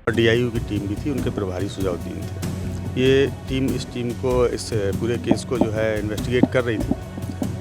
DIU की team भी थी, उनके प्रभारी सुजाउद्दीन थे। ये टीम इस पूरे केस को जो है इन्वेस्टिगेट कर रही थी।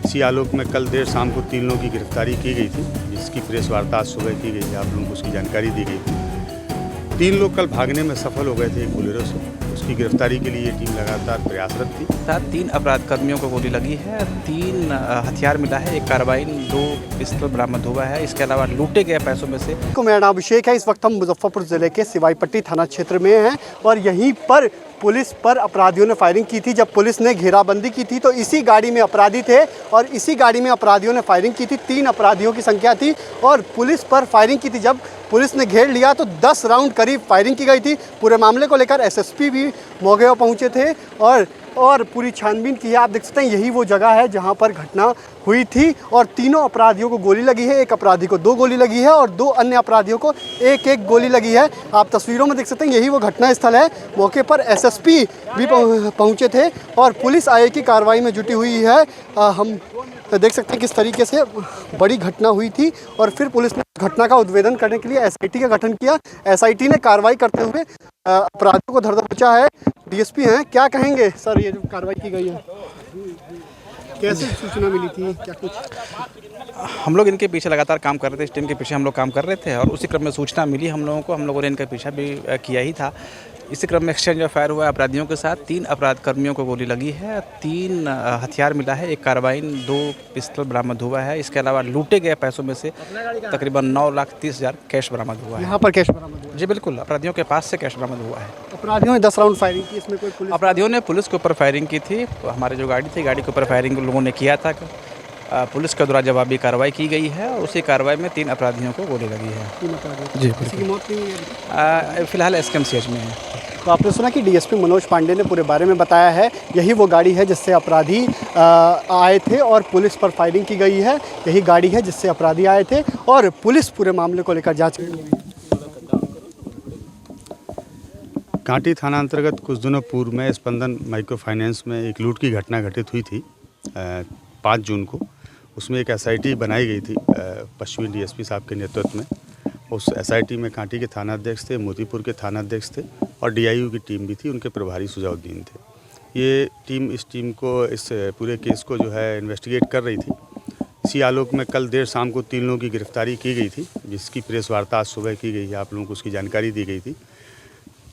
इसी आलोक में कल देर शाम को 3 लोगों की गिरफ्तारी की गई थी, जिसकी प्रेस वार्ता आज सुबह की गई है। आप लोगों को उसकी जानकारी दी गई थी। 3 लोग कल भागने में सफल हो गए थे एक बोलेरो से। उसकी गिरफ्तारी के लिए ये टीम लगातार प्रयासरत थी। 3 अपराध कर्मियों को गोली लगी है, 3 हथियार मिला है, 1 कार्बाइन, 2 पिस्टल बरामद हुआ है। इसके अलावा लूटे गए पैसों में से मेरा नाम अभिषेक है। इस वक्त हम मुजफ्फरपुर ज़िले के सिवाईपट्टी थाना क्षेत्र में हैं और यहीं पर पुलिस पर अपराधियों ने फायरिंग की थी। जब पुलिस ने घेराबंदी की थी तो इसी गाड़ी में अपराधी थे और इसी गाड़ी में अपराधियों ने फायरिंग की थी। 3 अपराधियों की संख्या थी और पुलिस पर फायरिंग की थी। जब पुलिस ने घेर लिया तो 10 राउंड करीब फायरिंग की गई थी। पूरे मामले को लेकर एसएसपी भी मौके पर पहुंचे थे और पूरी छानबीन की है। आप देख सकते हैं यही वो जगह है जहां पर घटना हुई थी और तीनों अपराधियों को गोली लगी है। एक अपराधी को 2 गोली लगी है और 2 अन्य अपराधियों को 1-1 गोली लगी है। आप तस्वीरों में देख सकते हैं यही वो घटना स्थल है। मौके पर एसएसपी भी पहुंचे थे और पुलिस आगे की कार्रवाई में जुटी हुई है। हम देख सकते हैं किस तरीके से बड़ी घटना हुई थी और फिर पुलिस ने घटना का उद्भेदन करने के लिए एसआईटी का गठन किया। एसआईटी ने कार्रवाई करते हुए अपराधियों को धर दबोचा है। डीएसपी हैं, क्या कहेंगे सर? ये जो कार्रवाई की गई है, कैसे सूचना मिली थी? क्या कुछ हम लोग इनके पीछे लगातार काम कर रहे थे। इस टीम के पीछे हम लोग काम कर रहे थे और उसी क्रम में सूचना मिली हम लोगों को। हम लोगों ने इनका पीछा भी किया ही था। इसी क्रम में एक्सचेंज ऑफ फायर हुआ अपराधियों के साथ। 3 अपराध कर्मियों को गोली लगी है, 3 हथियार मिला है, 1 कार्बाइन, 2 पिस्टल बरामद हुआ है। इसके अलावा लूटे गए पैसों में से तकरीबन 9,30,000 कैश बरामद हुआ है। यहाँ पर कैश बरामद हुआ? जी बिल्कुल, अपराधियों के पास से कैश बरामद हुआ है। अपराधियों ने 10 राउंड फायरिंग की, इसमें कोई पुलिस? अपराधियों ने पुलिस के ऊपर फायरिंग की थी। हमारे जो गाड़ी थी, गाड़ी के ऊपर फायरिंग लोगों ने किया था। पुलिस के द्वारा जवाबी कार्रवाई की गई है और उसी कार्रवाई में 3 अपराधियों को गोली लगी है। 3 अपराधी? जी, किसी की मौत नहीं है? फिलहाल एसकेएमसीएच में है। तो आपने सुना कि डीएसपी मनोज पांडे ने पूरे बारे में बताया है। यही वो गाड़ी है जिससे अपराधी आए थे और पुलिस पर फायरिंग की गई है। यही गाड़ी है जिससे अपराधी आए थे और पुलिस पूरे मामले को लेकर जांच कर रही है। कांटी थाना अंतर्गत कुछ दिनों पूर्व में स्पंदन माइक्रो फाइनेंस में एक लूट की घटना घटित हुई थी 5 जून को। उसमें एक एसआईटी बनाई गई थी पश्चिमी डीएसपी साहब के नेतृत्व में। उस एसआईटी में कांटी के थानाध्यक्ष थे, मोतीपुर के थानाध्यक्ष थे और डीआईयू की टीम भी थी, उनके प्रभारी सुजाउद्दीन थे। ये टीम इस पूरे केस को जो है इन्वेस्टिगेट कर रही थी। इसी आलोक में कल देर शाम को 3 लोगों की गिरफ्तारी की गई थी, जिसकी प्रेस वार्ता आज सुबह की गई है। आप लोगों को उसकी जानकारी दी गई थी।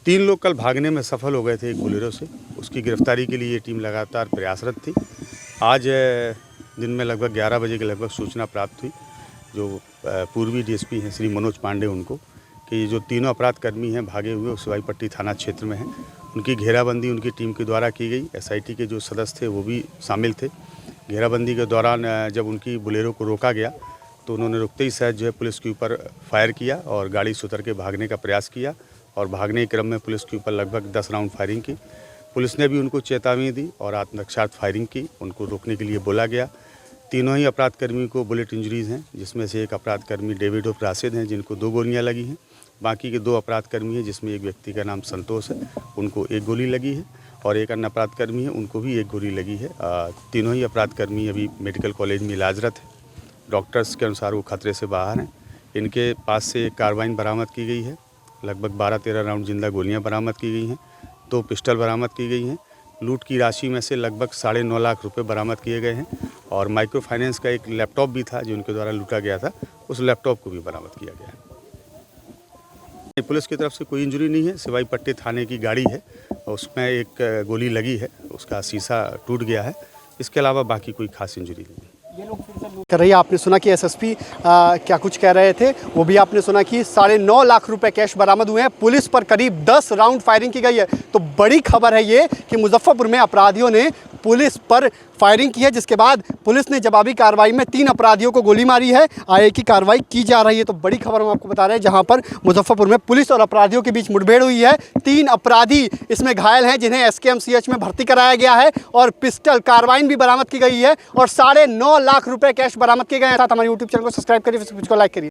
3 लोग कल भागने में सफल हो गए थे एक बोलेरो से। उसकी गिरफ्तारी के लिए ये टीम लगातार प्रयासरत थी। आज दिन में लगभग 11 बजे के लगभग सूचना प्राप्त हुई जो पूर्वी डीएसपी हैं श्री मनोज पांडे उनको, कि ये जो तीनों अपराध कर्मी हैं भागे हुए सिवाईपट्टी थाना क्षेत्र में हैं। उनकी घेराबंदी उनकी टीम के द्वारा की गई। एसआईटी के जो सदस्य थे वो भी शामिल थे। घेराबंदी के दौरान जब उनकी बोलेरो को रोका गया तो उन्होंने रुकते ही सहज जो है पुलिस के ऊपर फायर किया और गाड़ी से उतर के भागने का प्रयास किया और भागने के क्रम में पुलिस के ऊपर लगभग 10 राउंड फायरिंग की। पुलिस ने भी उनको चेतावनी दी और आत्मरक्षार्थ फायरिंग की। उनको रोकने के लिए बोला गया। तीनों ही अपराध कर्मी को बुलेट इंजरीज हैं, जिसमें से एक अपराध कर्मी डेविड उर्फ राशिद हैं जिनको 2 गोलियां लगी हैं। बाकी के 2 अपराध कर्मी हैं जिसमें एक व्यक्ति का नाम संतोष है, उनको 1 गोली लगी है और एक अन्य अपराध कर्मी है, उनको भी 1 गोली लगी है। तीनों ही अपराध कर्मी अभी मेडिकल कॉलेज में इलाजरत है। डॉक्टर्स के अनुसार वो खतरे से बाहर हैं। इनके पास से 1 कार्बाइन बरामद की गई है, लगभग 12-13 राउंड जिंदा गोलियाँ बरामद की गई हैं, 2 पिस्टल बरामद की गई हैं। लूट की राशि में से लगभग 9.5 लाख रुपए बरामद किए गए हैं और माइक्रो फाइनेंस का एक लैपटॉप भी था जो उनके द्वारा लूटा गया था, उस लैपटॉप को भी बरामद किया गया है। पुलिस की तरफ से कोई इंजरी नहीं है। सिवाईपट्टी थाने की गाड़ी है, उसमें 1 गोली लगी है, उसका शीशा टूट गया है। इसके अलावा बाकी कोई खास इंजरी नहीं है। कर रही है। आपने सुना कि एसएसपी क्या कुछ कह रहे थे, वो भी आपने सुना कि 9.5 लाख रुपए कैश बरामद हुए हैं। पुलिस पर करीब 10 राउंड फायरिंग की गई है। तो बड़ी खबर है ये कि मुजफ्फरपुर में अपराधियों ने पुलिस पर फायरिंग की है, जिसके बाद पुलिस ने जवाबी कार्रवाई में 3 अपराधियों को गोली मारी है। आगे की कार्रवाई की जा रही है। तो बड़ी खबर हम आपको बता रहे हैं, जहां पर मुजफ्फरपुर में पुलिस और अपराधियों के बीच मुठभेड़ हुई है। 3 अपराधी इसमें घायल हैं जिन्हें एसकेएमसीएच में भर्ती कराया गया है और पिस्टल कार्बाइन भी बरामद की गई है और 9.5 लाख रुपए कैश बरामद किए गए हैं। साथ हमारे यूट्यूब चैनल को सब्सक्राइब करिए, फेसबुक को लाइक करिए।